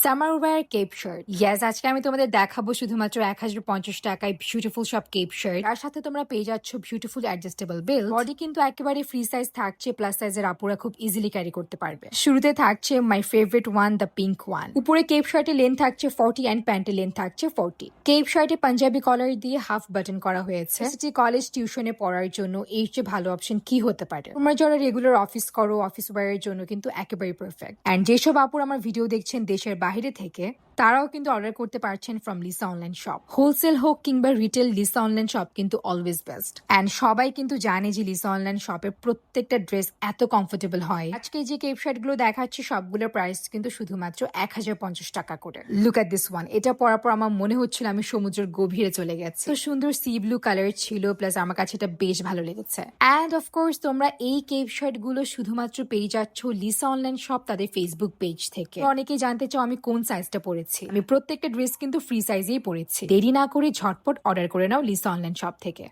Summer wear cape shirt. Yes, আজকে আমি তোমাদের দেখাবো শুধুমাত্র 1050 টাকায় বিউটিফুল সব কেপ শার্ট। তার সাথে তোমরা পেয়ে যাচ্ছ বিউটিফুল অ্যাডজাস্টেবল বেল্ট। বডি কিন্তু একেবারে ফ্রি সাইজ থাকছে, প্লাস সাইজের আপুরা খুব ইজিলি ক্যারি করতে পারবে। শুরুতে থাকছে my favourite one, the pink one. উপরে কেপ শার্টের লেন্থ থাকছে 40 অ্যান্ড প্যান্টের লেন্থ থাকছে 40। কেপ শার্টে পাঞ্জাবি কলার দিয়ে হাফ বাটন করা হয়েছে। কলেজ টিউশনে পড়ার জন্য এর চেয়ে ভালো অপশন কি হতে পারে? তোমরা যারা রেগুলার অফিস করো, অফিস ওয়্যারের জন্য কিন্তু একেবারে পারফেক্ট। অ্যান্ড যেসব আপুর আমার ভিডিও দেখছেন দেশের বাইরে থেকে, তারাও কিন্তু অর্ডার করতে পারছেন from Lisa online shop. Wholesale হোক কিংবা রিটেল, লিসা অনলাইন শপ কিন্তু অলওয়েজ বেস্ট। অ্যান্ড সবাই কিন্তু জানে যে লিসা অনলাইন শপের প্রত্যেকটা ড্রেস এত কমফোর্টেবল হয়। আজকে যে কেপ শার্ট গুলো দেখাচ্ছি সবগুলোর প্রাইস কিন্তু শুধুমাত্র 1050 টাকা করে। Look at this one. এটা পরার পর আমার মনে হচ্ছিল আমি সমুদ্রের গভীরে চলে গেছি। তো সুন্দর সি ব্লু কালার ছিল, প্লাস আমার কাছে এটা বেশ ভালো লেগেছে। অ্যান্ড অফকোর্স তোমরা এই কেপ শার্ট গুলো শুধুমাত্র পেয়ে যাচ্ছ লিসা অনলাইন শপ তাদের ফেসবুক পেজ থেকে। অনেকেই জানতে চাও আমি কোন সাইজটা পরেছি। আমি প্রত্যেকটা ড্রেস কিন্তু ফ্রি সাইজেই পরেছি। দেরি না করে ঝটপট অর্ডার করে নাও লিসা অনলাইন শপ থেকে।